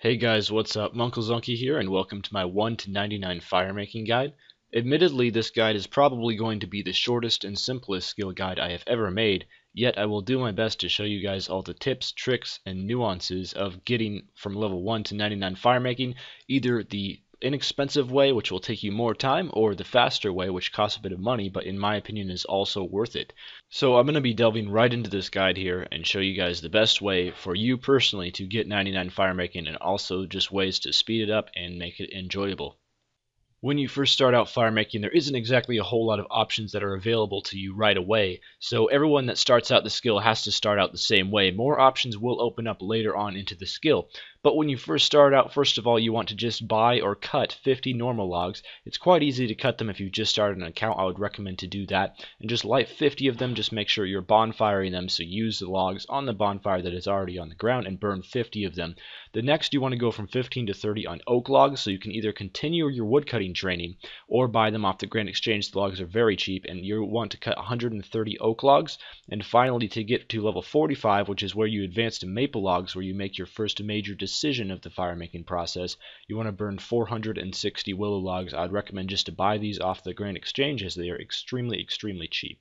Hey guys, what's up? munclesonkey here, and welcome to my 1 to 99 firemaking guide. Admittedly, this guide is probably going to be the shortest and simplest skill guide I have ever made, yet I will do my best to show you guys all the tips, tricks, and nuances of getting from level 1 to 99 firemaking, either the inexpensive way, which will take you more time, or the faster way, which costs a bit of money, but in my opinion is also worth it. So I'm going to be delving right into this guide here and show you guys the best way for you personally to get 99 firemaking, and also just ways to speed it up and make it enjoyable. When you first start out firemaking, there isn't exactly a whole lot of options that are available to you right away, so everyone that starts out the skill has to start out the same way. More options will open up later on into the skill. But when you first start out, first of all, you want to just buy or cut 50 normal logs. It's quite easy to cut them if you just started an account. I would recommend to do that. And just light 50 of them. Just make sure you're bonfiring them, so use the logs on the bonfire that is already on the ground and burn 50 of them. The next, you want to go from 15 to 30 on oak logs, so you can either continue your woodcutting training or buy them off the Grand Exchange. The logs are very cheap, and you want to cut 130 oak logs. And finally, to get to level 45, which is where you advance to maple logs, where you make your first major decision of the firemaking process, you want to burn 460 willow logs. I'd recommend just to buy these off the Grand Exchange, as they are extremely cheap.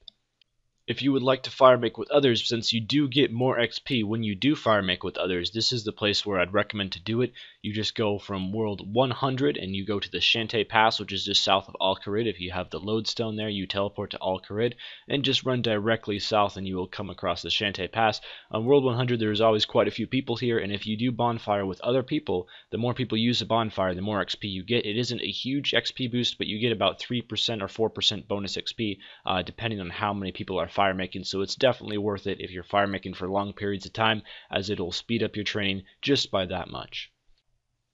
If you would like to firemake with others, since you do get more XP when you do firemake with others, this is the place where I'd recommend to do it. You just go from world 100 and you go to the Shantae Pass, which is just south of Al-Kharid. If you have the lodestone there, you teleport to Al-Kharid and just run directly south and you will come across the Shantae Pass. On world 100 there's always quite a few people here, and if you do bonfire with other people, the more people use the bonfire, the more XP you get. It isn't a huge XP boost, but you get about 3% or 4% bonus XP depending on how many people are firemaking, so it's definitely worth it if you're firemaking for long periods of time, as it'll speed up your training just by that much.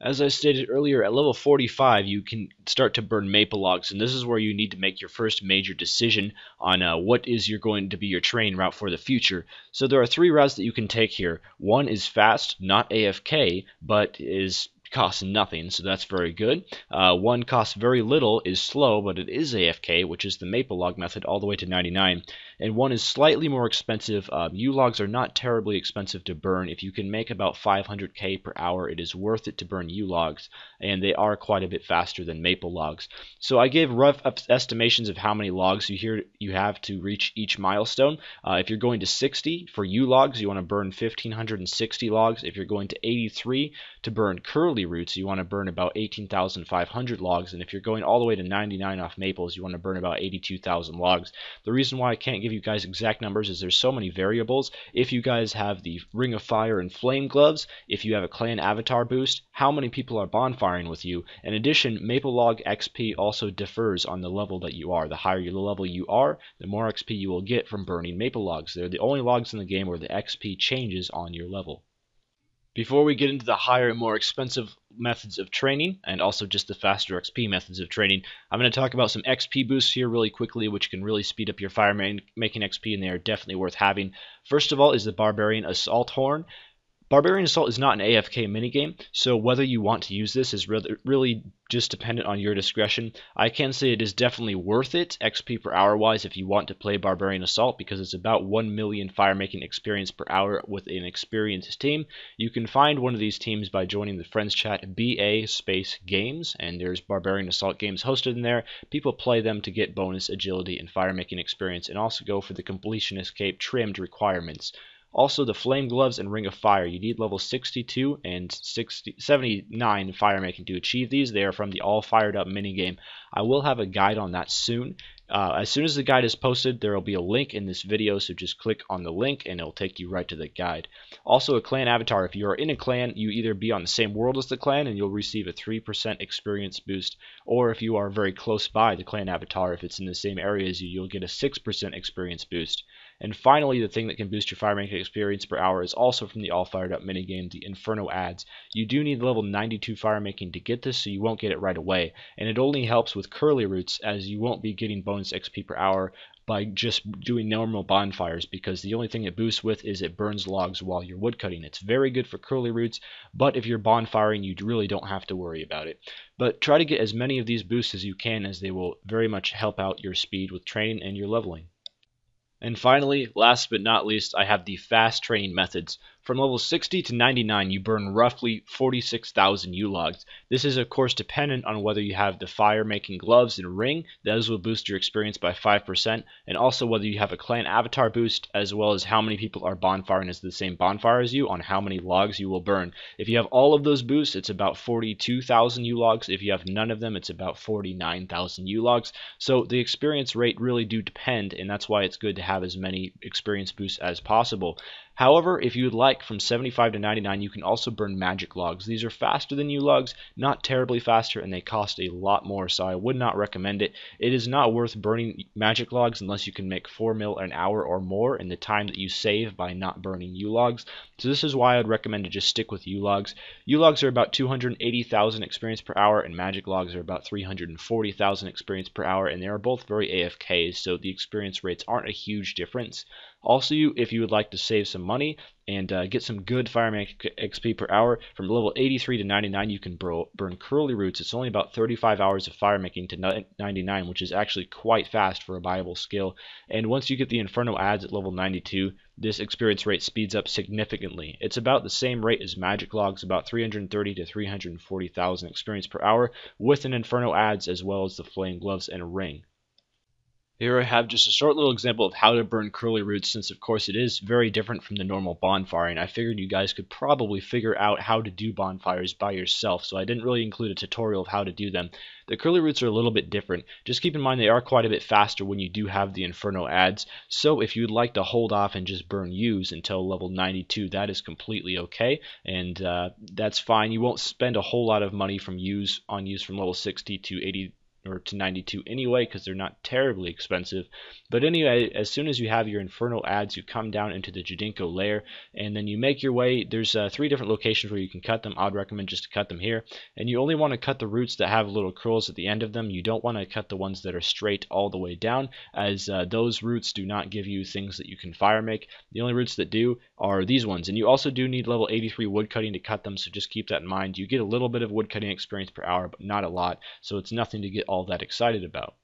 As I stated earlier, at level 45 you can start to burn maple logs, and this is where you need to make your first major decision on what is going to be your training route for the future. So there are three routes that you can take here. One is fast, not AFK, but costs nothing, so that's very good. One costs very little, is slow, but it is AFK, which is the maple log method, all the way to 99. And one is slightly more expensive. U-logs are not terribly expensive to burn. If you can make about 500k per hour, it is worth it to burn U-logs, and they are quite a bit faster than maple logs. So I gave rough estimations of how many logs you have to reach each milestone. If you're going to 60 for U-logs, you want to burn 1560 logs. If you're going to 83 to burn curly roots, you want to burn about 18,500 logs, and if you're going all the way to 99 off maples, you want to burn about 82,000 logs. The reason why I can't give you guys exact numbers is there's so many variables. If you guys have the Ring of Fire and Flame Gloves, if you have a clan avatar boost, how many people are bonfiring with you. In addition, maple log XP also differs on the level that you are. The higher the level you are, the more XP you will get from burning maple logs. They're the only logs in the game where the XP changes on your level. Before we get into the higher and more expensive methods of training, and also just the faster XP methods of training, I'm going to talk about some XP boosts here really quickly, which can really speed up your firemaking XP, and they are definitely worth having. First of all is the Barbarian Assault Horn. Barbarian Assault is not an AFK minigame, so whether you want to use this is really just dependent on your discretion. I can say it is definitely worth it, XP per hour wise, if you want to play Barbarian Assault, because it's about 1 million firemaking experience per hour with an experienced team. You can find one of these teams by joining the friends chat BA space games, and there's Barbarian Assault games hosted in there. People play them to get bonus agility and firemaking experience, and also go for the completion escape trimmed requirements. Also, the Flame Gloves and Ring of Fire. You need level 62 and 79 firemaking to achieve these. They are from the All Fired Up minigame. I will have a guide on that soon. As soon as the guide is posted, there will be a link in this video, so just click on the link and it'll take you right to the guide. Also, a clan avatar. If you are in a clan, you either be on the same world as the clan and you'll receive a 3% experience boost, or if you are very close by the clan avatar, if it's in the same area as you, you'll get a 6% experience boost. And finally, the thing that can boost your firemaking experience per hour is also from the All Fired Up minigame, the Inferno Adze. You do need level 92 firemaking to get this, so you won't get it right away. And it only helps with curly roots, as you won't be getting bonus XP per hour by just doing normal bonfires, because the only thing it boosts with is it burns logs while you're woodcutting. It's very good for curly roots, but if you're bonfiring, you really don't have to worry about it. But try to get as many of these boosts as you can, as they will very much help out your speed with training and your leveling. And finally, last but not least, I have the fast training methods. From level 60 to 99, you burn roughly 46,000 U-logs. This is of course dependent on whether you have the fire-making gloves and ring. Those will boost your experience by 5%, and also whether you have a clan avatar boost, as well as how many people are bonfiring as the same bonfire as you on how many logs you will burn. If you have all of those boosts, it's about 42,000 U-logs. If you have none of them, it's about 49,000 U-logs. So the experience rate really do depend, and that's why it's good to have as many experience boosts as possible. However, if you would like, from 75 to 99, you can also burn magic logs. These are faster than U-logs, not terribly faster, and they cost a lot more, so I would not recommend it. It is not worth burning magic logs unless you can make 4 mil an hour or more in the time that you save by not burning U-logs. So this is why I'd recommend to just stick with U-logs. U-logs are about 280,000 experience per hour, and magic logs are about 340,000 experience per hour, and they are both very AFKs, so the experience rates aren't a huge difference. Also, if you would like to save some money and get some good Firemaking XP per hour, from level 83 to 99 you can burn curly roots. It's only about 35 hours of Firemaking to 99, which is actually quite fast for a viable skill. And once you get the Inferno Adze at level 92, this experience rate speeds up significantly. It's about the same rate as magic logs, about 330 to 340,000 experience per hour, with an Inferno Adze as well as the flame gloves and a ring. Here I have just a short little example of how to burn curly roots, since of course it is very different from the normal bonfiring. I figured you guys could probably figure out how to do bonfires by yourself, so I didn't really include a tutorial of how to do them. The curly roots are a little bit different. Just keep in mind they are quite a bit faster when you do have the Inferno Adze, so if you'd like to hold off and just burn U's until level 92, that is completely okay, and that's fine. You won't spend a whole lot of money from U's from level 60 to 80 or to 92 anyway, because they're not terribly expensive. But anyway, as soon as you have your Inferno Adze, you come down into the Jadinko lair, and then you make your way. There's 3 different locations where you can cut them. I'd recommend just to cut them here, and you only want to cut the roots that have little curls at the end of them. You don't want to cut the ones that are straight all the way down, as those roots do not give you things that you can fire make. The only roots that do are these ones, and you also do need level 83 woodcutting to cut them, so just keep that in mind. You get a little bit of woodcutting experience per hour, but not a lot, so it's nothing to get all that excited about.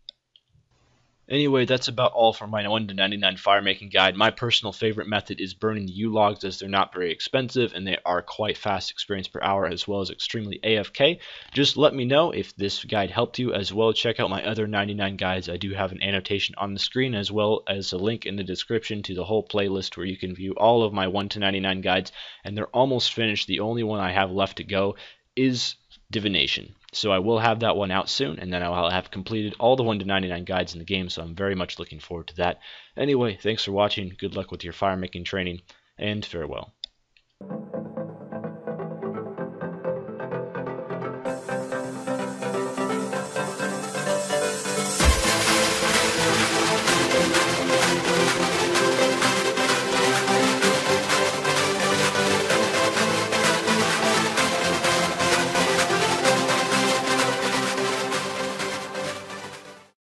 Anyway, that's about all for my 1 to 99 firemaking guide. My personal favorite method is burning the U-logs, as they're not very expensive and they are quite fast experience per hour, as well as extremely AFK. Just let me know if this guide helped you. As well, check out my other 99 guides. I do have an annotation on the screen, as well as a link in the description to the whole playlist where you can view all of my 1 to 99 guides, and they're almost finished. The only one I have left to go is divination. So I will have that one out soon, and then I'll have completed all the 1 to 99 guides in the game, so I'm very much looking forward to that. Anyway, thanks for watching, good luck with your firemaking training, and farewell.